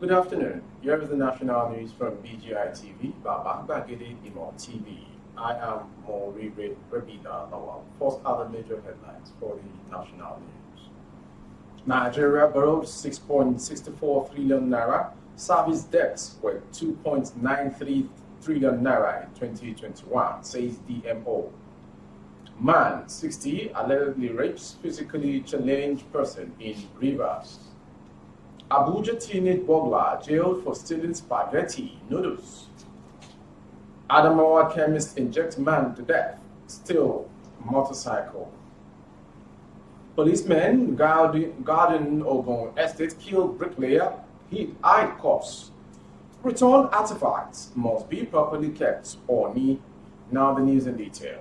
Good afternoon. Here is the national news from BGI TV, Baba Bagede Imo TV. I am Mori Rebida Lawal. First are the major headlines for the national news. Nigeria borrowed 6.64 trillion naira. Service debts were 2.93 trillion naira in 2021, says DMO. Man, 60, allegedly rapes physically challenged person in Rivers. Abuja teenage burglar jailed for stealing spaghetti noodles. Adamawa chemist injects man to death, steal motorcycle. Policemen guarding Ogun estate killed bricklayer, hit eyed corpse. Returned artifacts must be properly kept or need. Now the news in detail.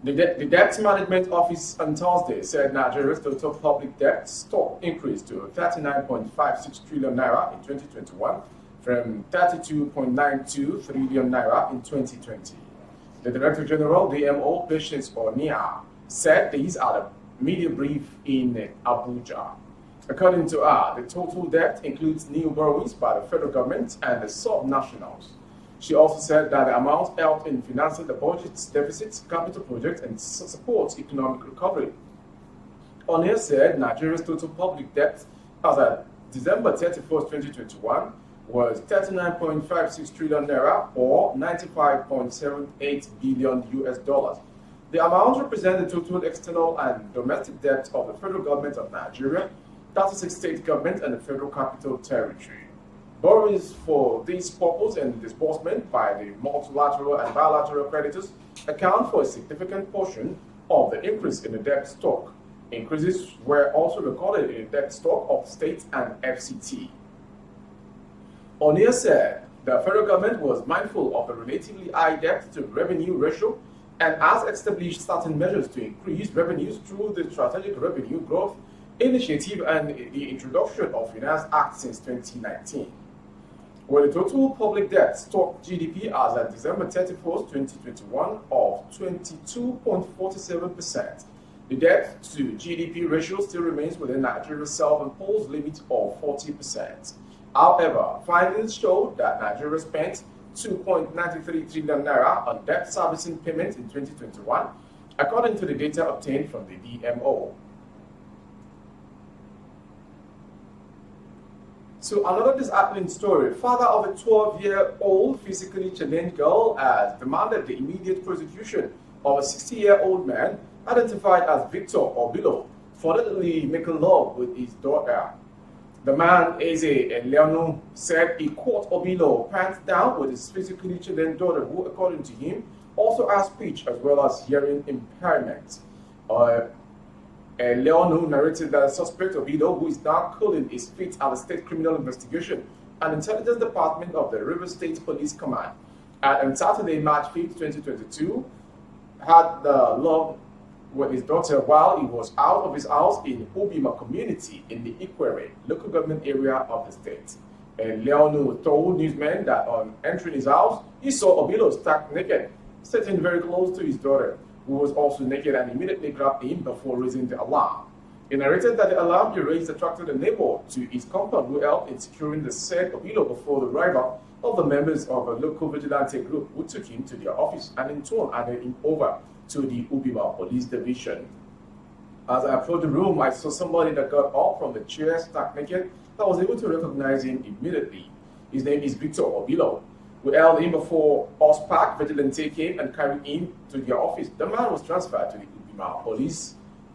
The Debt Management Office on Thursday said Nigeria's total public debt stock increased to 39.56 trillion naira in 2021 from 32.92 trillion naira in 2020. The Director General, DMO, Patience Onia, said these are the media brief in Abuja. According to her, the total debt includes new borrowings by the federal government and the sub-nationals. She also said that the amount helped in financing the budget's deficits, capital projects, and supports economic recovery. Onia said Nigeria's total public debt as of December 31st, 2021 was 39.56 trillion naira or 95.78 billion US dollars. The amount represents the total external and domestic debt of the federal government of Nigeria, 36 state government, and the federal capital territory. Borrowings for this purpose and disbursement by the multilateral and bilateral creditors account for a significant portion of the increase in the debt stock. Increases were also recorded in the debt stock of states and FCT. Onia said the federal government was mindful of the relatively high debt to revenue ratio and has established certain measures to increase revenues through the Strategic Revenue Growth Initiative and the introduction of Finance Act since 2019. With the total public debt stock GDP as at December 31st, 2021 of 22.47%, the debt to GDP ratio still remains within Nigeria's self-imposed limit of 40%. However, findings show that Nigeria spent 2.93 trillion naira on debt servicing payments in 2021, according to the data obtained from the DMO. So another disheartening story. Father of a 12-year-old physically challenged girl has demanded the immediate prosecution of a 60-year-old man identified as Victor Obilo for allegedly making love with his daughter. The man, Eze Eleonu, said he caught Obilo pants down with his physically challenged daughter, who, according to him, also has speech as well as hearing impairment. Leonu narrated that the suspect Obido, who is now cooling his feet at the State Criminal Investigation and Intelligence Department of the River State Police Command, on Saturday, March 5th, 2022, had love with his daughter while he was out of his house in Ubima community in the Ikwere local government area of the state. Leonu told newsmen that on entering his house, he saw Obilo stark naked, sitting very close to his daughter, who was also naked, and immediately grabbed him before raising the alarm. He narrated that the alarm he raised attracted a neighbor to his compound who helped in securing the said Obilo before the arrival of the members of a local vigilante group who took him to their office and in turn handed him over to the Ubima Police Division. As I approached the room, I saw somebody that got up from the chair stark naked. I was able to recognize him immediately. His name is Victor Obilo. We held him before Park Vigilante came and carried him to their office. The man was transferred to the Ubima Police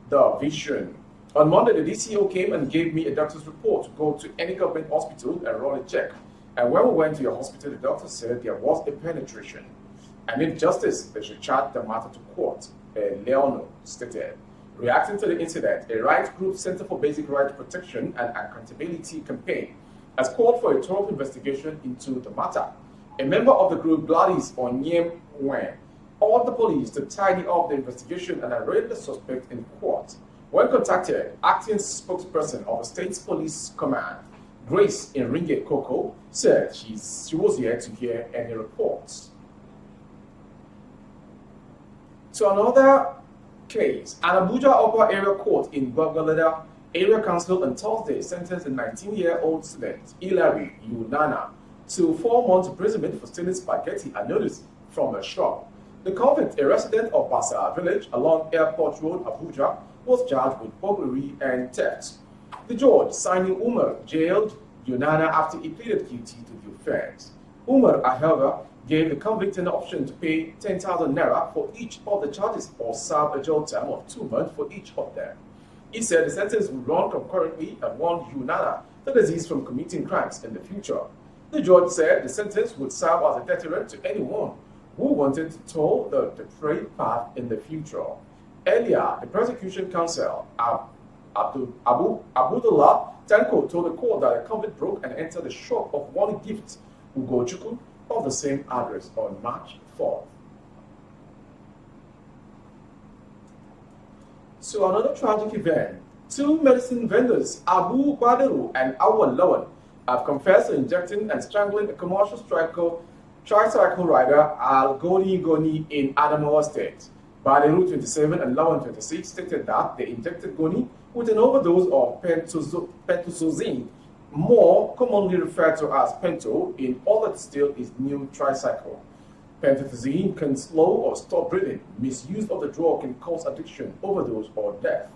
Division. On Monday, the DCO came and gave me a doctor's report to go to any government hospital and run a check. And when we went to the hospital, the doctor said there was a penetration. And in justice, they should charge the matter to court, Leono stated. Reacting to the incident, a rights group Center for Basic Rights Protection and Accountability campaign has called for a thorough investigation into the matter. A member of the group, Gladys Onyem Wen, ordered the police to tidy up the investigation and arraign the suspect in court. When contacted, acting spokesperson of the state's police command, Grace Enringe Koko, said she was here to hear any reports. So another case, an Abuja Upper Area Court in Gwagwalada Area Council on Thursday sentenced a 19-year-old student, Hilary Yunana, to 4 months imprisonment for stealing spaghetti and noodles from a shop. The convict, a resident of Basa village along Airport Road, Abuja, was charged with burglary and theft. The judge, Sani Umar, jailed Yunana after he pleaded guilty to the offense. Umar, however, gave the convict an option to pay 10,000 naira for each of the charges or serve a jail term of 2 months for each of them. He said the sentence would run concurrently and warned Yunana the disease from committing crimes in the future. The judge said the sentence would serve as a deterrent to anyone who wanted to toll the depraved path in the future. Earlier, the prosecution counsel, Abdullah Tanko, told the court that the convict broke and entered the shop of one gift, Ugochukwu, of the same address on March 4th. So another tragic event. 2 medicine vendors, Abu Badaru and Awal Lawan, have confessed to injecting and strangling a commercial tricycle rider Al Goni in Adamawa State. Badaru, 27, and Lawan, 26, stated that they injected Goni with an overdose of pentosozine, more commonly referred to as Pento, in order to steal his new tricycle. Pentosozine can slow or stop breathing. Misuse of the drug can cause addiction, overdose, or death.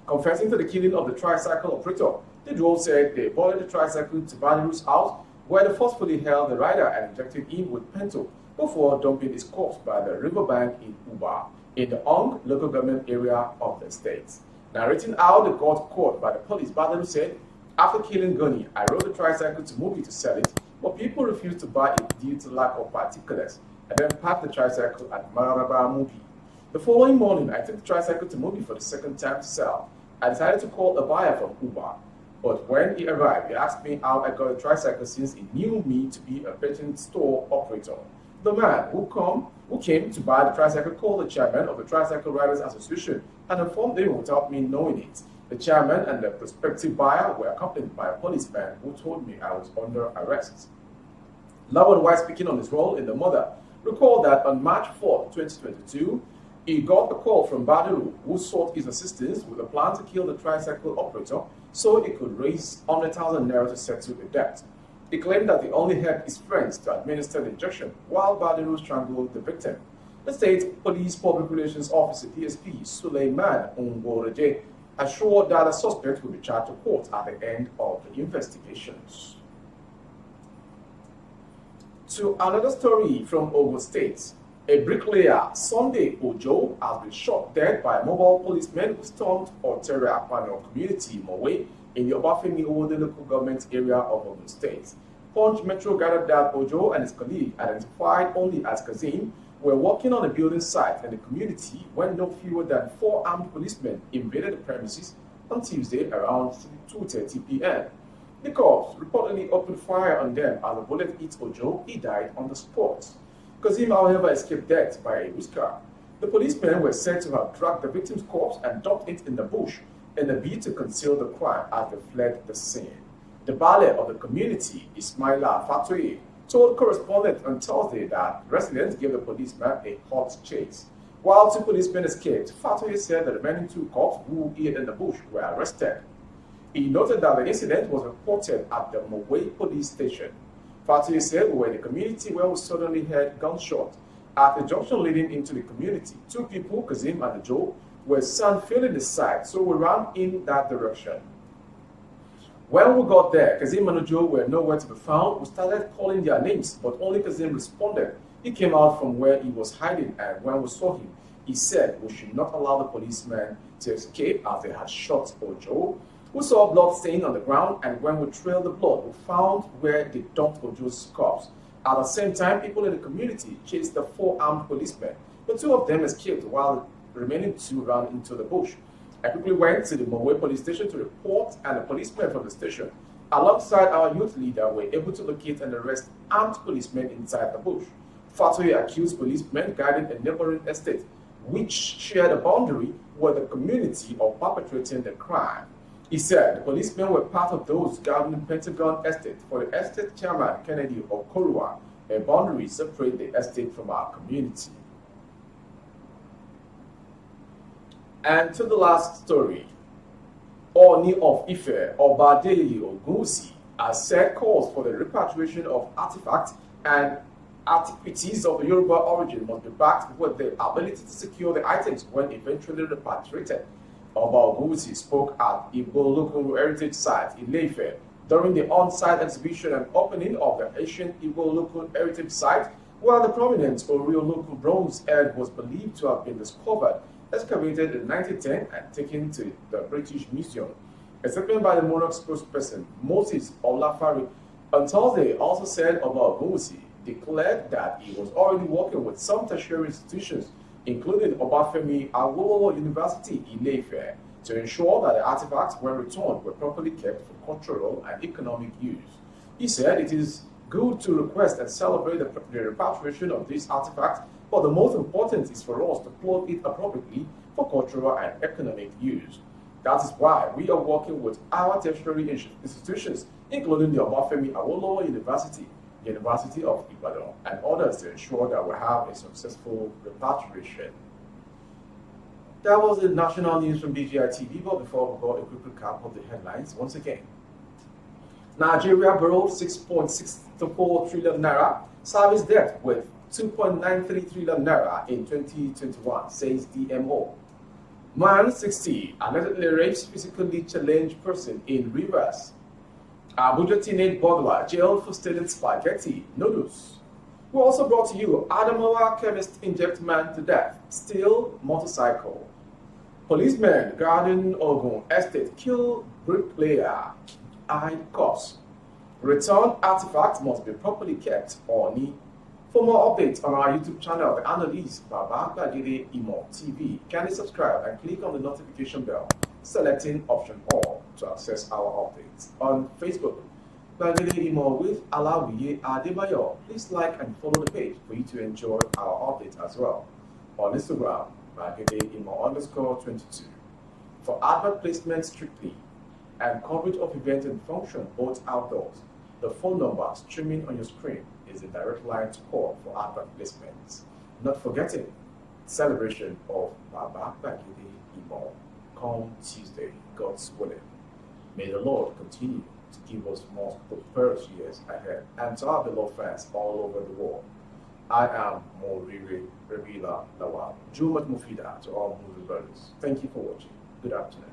Confessing to the killing of the tricycle operator, the duo said they boarded the tricycle to Badaru's house, where they forcefully held the rider and injected him with Pento before dumping his corpse by the riverbank in Uba, in the Ong local government area of the state. Narrating how they got caught by the police, Badaru said, "After killing Goni, I rode the tricycle to Mubi to sell it, but people refused to buy it due to lack of particulars. I then parked the tricycle at Mararaba Mubi. The following morning, I took the tricycle to Mubi for the second time to sell. I decided to call a buyer from Uba, but when he arrived, he asked me how I got the tricycle since he knew me to be a betting store operator. The man who came to buy the tricycle called the chairman of the Tricycle Riders Association and informed him without me knowing it. The chairman and the prospective buyer were accompanied by a policeman who told me I was under arrest." Lawan, while speaking on his role in the murder, recalled that on March 4, 2022, he got a call from Badaru, who sought his assistance with a plan to kill the tricycle operator so he could raise 100,000 naira to settle the debt. He claimed that he only helped his friends to administer the injection while Badaru strangled the victim. The State Police Public Relations Officer, PSP, Suleiman Ungoreje, assured that the suspect will be charged to court at the end of the investigations. To another story from Ogun State. A bricklayer, Sunday Ojo, has been shot dead by a mobile policeman who stormed Otere Apano community Mowe in the Obafemi Owode local government area of Ogun State. Punch Metro gathered that Ojo and his colleague, identified only as Kazim, were working on a building site in the community when no fewer than 4 armed policemen invaded the premises on Tuesday around 2:30 p.m. The cops reportedly opened fire on them as a bullet hit Ojo. He died on the spot. Kazim, however, escaped death by a whisker. The policemen were said to have dragged the victim's corpse and dumped it in the bush in a bid to conceal the crime as they fled the scene. The Bale of the community, Ismaila Fatoye, told correspondents on Thursday that residents gave the policeman a hot chase. While 2 policemen escaped, Fatoye said the remaining 2 cops who hid in the bush were arrested. He noted that the incident was reported at the Mowe police station. Fatoye said we were in the community where we suddenly heard gunshots at the junction leading into the community. 2 people, Kazim and Joe, were seen filling the site, so we ran in that direction. When we got there, Kazim and Joe were nowhere to be found. We started calling their names, but only Kazim responded. He came out from where he was hiding, and when we saw him, he said we should not allow the policemen to escape as they had shot Ojo. We saw blood stain on the ground, and when we trailed the blood, we found where they dumped Ojo's corpse. At the same time, people in the community chased the 4 armed policemen, but 2 of them escaped while the remaining 2 ran into the bush. I quickly went to the Mowe police station to report, and the policemen from the station, alongside our youth leader, were able to locate and arrest armed policemen inside the bush. Fatoye accused policemen guarding a neighboring estate, which shared a boundary with the community, of perpetrating the crime. He said the policemen were part of those guarding Pentagon Estate. For the estate chairman, Kennedy Okorua, a boundary separates the estate from our community. And to the last story. Oni of Ife, Obadeli Ogunwusi, has set calls for the repatriation of artifacts and antiquities of the Yoruba origin must be backed with the ability to secure the items when eventually repatriated. Oba Ogunwusi spoke at Igbo Local Heritage Site in Ife during the on-site exhibition and opening of the ancient Igbo Local Heritage Site, where the prominent Orio local bronze head was believed to have been discovered, excavated in 1910 and taken to the British Museum. A statement by the monarch spokesperson, Moses Olafari, on Thursday also said about Ogunwusi declared that he was already working with some tertiary institutions, including Obafemi Awolowo University in Ife, to ensure that the artifacts, when returned, were properly kept for cultural and economic use. He said it is good to request and celebrate the repatriation of these artifacts, but the most important is for us to plot it appropriately for cultural and economic use. That is why we are working with our tertiary institutions, including the Obafemi Awolowo University, University of Ibadan, and others to ensure that we have a successful repatriation. That was the national news from BGI TV, but before we go, a quick recap of the headlines once again. Nigeria borrowed 6.64 trillion naira, service debt with 2.93 trillion naira in 2021, says DMO. Man 60 allegedly rapes physically challenged person in Rivers. Abuja teenage burglar jailed for stealing spaghetti noodles. We also brought to you Adamawa chemist inject man to death, steal motorcycle. Policemen guarding Ogun estate kill bricklayer, eyed cops. Returned artifacts must be properly kept or need. For more updates on our YouTube channel, the handle is Baba Gbagede Imo TV. Kindly subscribe and click on the notification bell, selecting option all to access our updates. On Facebook, Gbagede Imo with Alawiye Adebayo. Please like and follow the page for you to enjoy our updates as well. On Instagram, Gbagede Imo _22. For advert placement strictly and coverage of events and function both outdoors, the phone number streaming on your screen is a direct line to call for advert placements. Not forgetting celebration of Baba Gbagede Imo come Tuesday, God's willing. May the Lord continue to give us more prosperous years ahead. And to our beloved fans all over the world, I am Moriri Rebila Lawal. Jumat Mufida to all Muslim brothers. Thank you for watching. Good afternoon.